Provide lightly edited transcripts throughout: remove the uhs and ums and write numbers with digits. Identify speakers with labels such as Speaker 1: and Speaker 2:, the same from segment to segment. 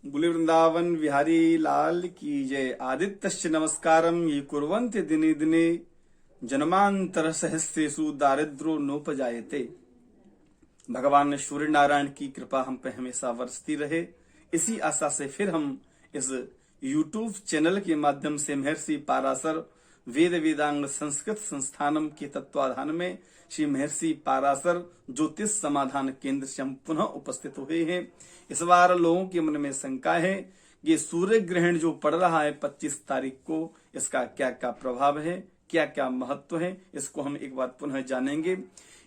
Speaker 1: बोले वृंदावन बिहारी लाल की जय। आदित्यश्च नमस्कारम ये कुर्वन्ति दिने दिने जन्मांतर सहस्रेषु दारिद्रो नोपजायते। भगवान सूर्य नारायण की कृपा हम पे हमेशा बरसती रहे, इसी आशा से फिर हम इस YouTube चैनल के माध्यम से महर्षि पाराशर वेद वेदांग संस्कृत संस्थानम के तत्वाधान में श्री महर्षि पाराशर ज्योतिष समाधान केंद्र से हम पुनः उपस्थित हुए हैं। इस बार लोगों के मन में शंका है कि सूर्य ग्रहण जो पड़ रहा है 25 तारीख को, इसका क्या क्या प्रभाव है, क्या क्या महत्व है, इसको हम एक बार पुनः जानेंगे।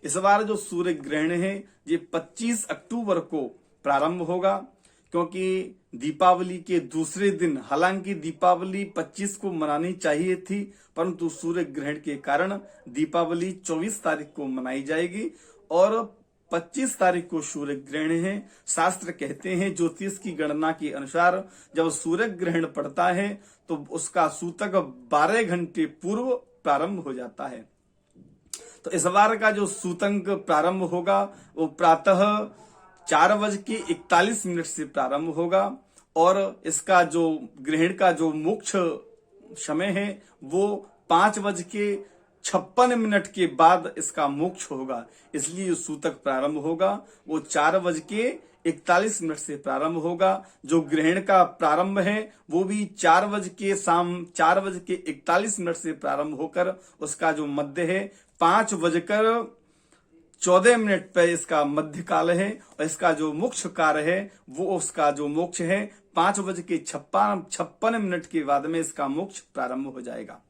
Speaker 1: इस बार जो सूर्य ग्रहण है ये 25 अक्टूबर को प्रारंभ होगा, क्योंकि दीपावली के दूसरे दिन, हालांकि दीपावली 25 को मनानी चाहिए थी, परंतु सूर्य ग्रहण के कारण दीपावली 24 तारीख को मनाई जाएगी और 25 तारीख को सूर्य ग्रहण है। शास्त्र कहते हैं ज्योतिष की गणना के अनुसार जब सूर्य ग्रहण पड़ता है तो उसका सूतक 12 घंटे पूर्व प्रारंभ हो जाता है। तो इस बार का जो सूतक प्रारंभ होगा वो प्रातः 4:41 से प्रारंभ होगा और इसका जो ग्रहण का जो मुख्य समय है वो 5:56 के बाद इसका मोक्ष होगा, इसलिए सूतक प्रारंभ होगा वो 4:41 से प्रारंभ होगा। जो ग्रहण का प्रारंभ है वो भी 4:41 से प्रारंभ होकर उसका जो मध्य है 5:14 पर इसका मध्य काल है और इसका जो मोक्ष कार्य है वो उसका जो मोक्ष है 5:56 के बाद में इसका मोक्ष प्रारंभ हो जाएगा।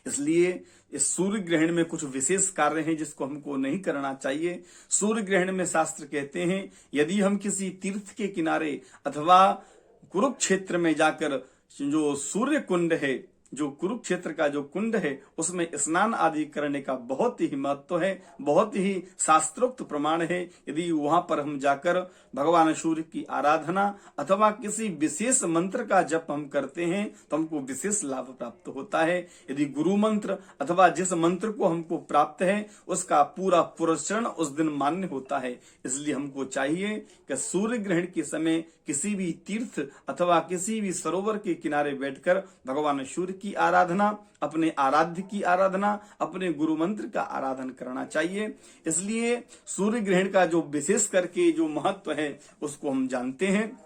Speaker 1: इसलिए इस सूर्य ग्रहण में कुछ विशेष कार्य हैं जिसको हमको नहीं करना चाहिए। सूर्य ग्रहण में शास्त्र कहते हैं यदि हम किसी तीर्थ के किनारे अथवा कुरुक्षेत्र में जाकर जो सूर्य कुंड है, जो कुरुक्षेत्र का जो कुंड है उसमें स्नान आदि करने का बहुत ही महत्व है, बहुत ही शास्त्रोक्त प्रमाण है। यदि वहां पर हम जाकर भगवान सूर्य की आराधना अथवा किसी विशेष मंत्र का जप हम करते हैं तो हमको विशेष लाभ प्राप्त होता है। यदि गुरु मंत्र अथवा जिस मंत्र को हमको प्राप्त है उसका पूरा पुरस्चरण उस दिन मान्य होता है। इसलिए हमको चाहिए कि सूर्य ग्रहण के समय किसी भी तीर्थ अथवा किसी भी सरोवर के किनारे बैठकर भगवान सूर्य की आराधना, अपने आराध्य की आराधना, अपने गुरु मंत्र का आराधन करना चाहिए। इसलिए सूर्य ग्रहण का जो विशेष करके जो महत्व है उसको हम जानते हैं।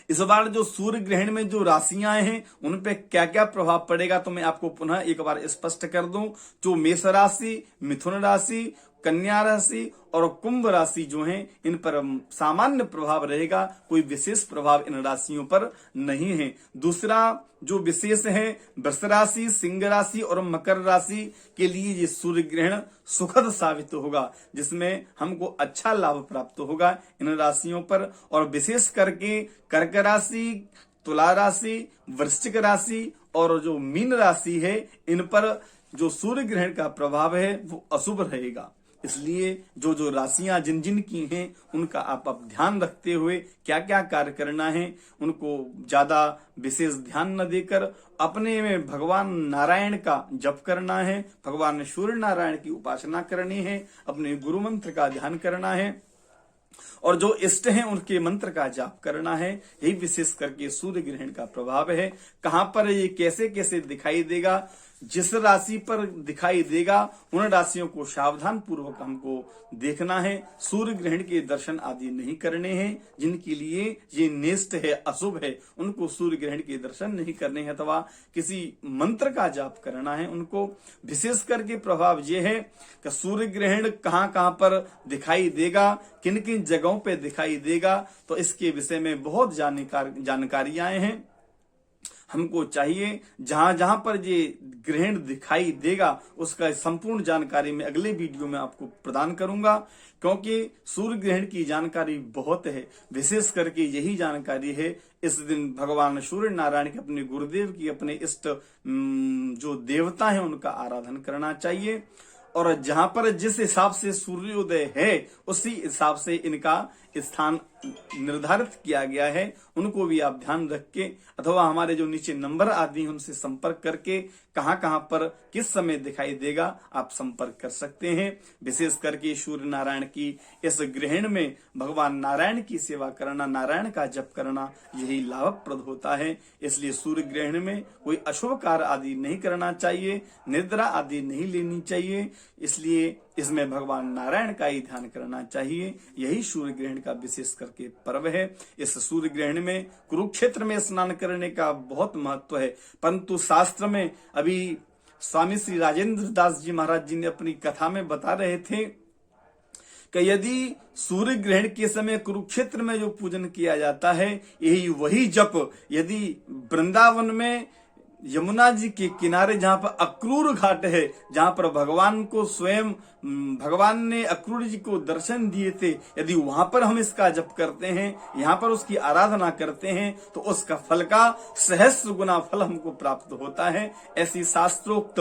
Speaker 1: इस बार जो सूर्य ग्रहण में जो राशियां हैं उन पे क्या क्या प्रभाव पड़ेगा तो मैं आपको पुनः एक बार स्पष्ट कर दूं। जो मेष राशि, मिथुन राशि, कन्या राशि और कुंभ राशि जो हैं इन पर सामान्य प्रभाव रहेगा, कोई विशेष प्रभाव इन राशियों पर नहीं है। दूसरा जो विशेष है वृष राशि, सिंह राशि और मकर राशि के लिए ये सूर्य ग्रहण सुखद साबित होगा, जिसमें हमको अच्छा लाभ प्राप्त होगा इन राशियों पर। और विशेष करके कर्क राशि, तुला राशि, वृश्चिक राशि और जो मीन राशि है इन पर जो सूर्य ग्रहण का प्रभाव है वो अशुभ रहेगा। इसलिए जो जो राशियां जिन जिन की हैं उनका आप ध्यान रखते हुए क्या क्या कार्य करना है उनको ज्यादा विशेष ध्यान न देकर अपने में भगवान नारायण का जप करना है, भगवान सूर्य नारायण की उपासना करनी है, अपने गुरु मंत्र का ध्यान करना है और जो इष्ट हैं उनके मंत्र का जाप करना है। यही विशेष करके सूर्य ग्रहण का प्रभाव है। कहां पर ये कैसे कैसे दिखाई देगा, जिस राशि पर दिखाई देगा उन राशियों को सावधान पूर्वक हमको देखना है। सूर्य ग्रहण के दर्शन आदि नहीं करने हैं, जिनके लिए ये नेष्ट है, अशुभ है, उनको सूर्य ग्रहण के दर्शन नहीं करने हैं अथवा किसी मंत्र का जाप करना है उनको। विशेष करके प्रभाव ये है कि सूर्य ग्रहण कहां कहां पर दिखाई देगा, किन किन जगहों पे दिखाई देगा, तो इसके विषय में बहुत जानकारियां हैं। हमको चाहिए जहां जहां पर ये ग्रहण दिखाई देगा उसका संपूर्ण जानकारी मैं अगले वीडियो में आपको प्रदान करूंगा, क्योंकि सूर्य ग्रहण की जानकारी बहुत है। विशेष करके यही जानकारी है इस दिन भगवान सूर्य नारायण के, अपने गुरुदेव की, अपने इष्ट जो देवता है उनका आराधन करना चाहिए और जहां पर जिस हिसाब से सूर्योदय है उसी हिसाब से इनका स्थान निर्धारित किया गया है उनको भी आप ध्यान रख के अथवा हमारे जो नीचे नंबर आदि हैं उनसे संपर्क करके कहां कहां पर किस समय दिखाई देगा आप संपर्क कर सकते हैं। विशेष करके सूर्य नारायण की इस ग्रहण में भगवान नारायण की सेवा करना, नारायण का जप करना यही लाभप्रद होता है। इसलिए सूर्य ग्रहण में कोई अशुभ कार्य आदि नहीं करना चाहिए, निद्रा आदि नहीं लेनी चाहिए। इसलिए इसमें भगवान नारायण का ही ध्यान करना चाहिए। यही सूर्य ग्रहण का विशेष करके पर्व है। इस सूर्य ग्रहण में कुरुक्षेत्र में स्नान करने का बहुत महत्व है, परंतु शास्त्र में अभी स्वामी श्री राजेंद्र दास जी महाराज जी ने अपनी कथा में बता रहे थे कि यदि सूर्य ग्रहण के समय कुरुक्षेत्र में जो पूजन किया जाता है यही वही जप यदि वृंदावन में यमुना जी के किनारे जहां पर अक्रूर घाट है, जहां पर भगवान को स्वयं भगवान ने अक्रूर जी को दर्शन दिए थे, यदि वहां पर हम इसका जप करते हैं, यहाँ पर उसकी आराधना करते हैं तो उसका फल का सहस्र गुना फल हमको प्राप्त होता है। ऐसी शास्त्रोक्त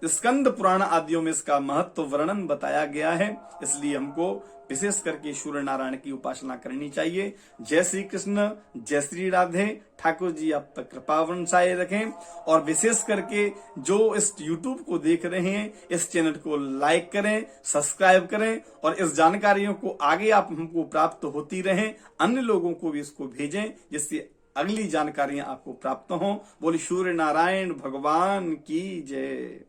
Speaker 1: स्कंद पुराण आदियों में इसका महत्व वर्णन बताया गया है। इसलिए हमको विशेष करके सूर्य नारायण की उपासना करनी चाहिए। जय श्री कृष्ण, जय श्री राधे। ठाकुर जी आप पर कृपा वर्षाए रखें और विशेष करके जो इस YouTube को देख रहे हैं इस चैनल को लाइक करें, सब्सक्राइब करें और इस जानकारियों को आगे आप हमको प्राप्त होती रहें, अन्य लोगों को भी इसको भेजें जिससे अगली जानकारियां आपको प्राप्त हों। बोले सूर्य नारायण भगवान की जय।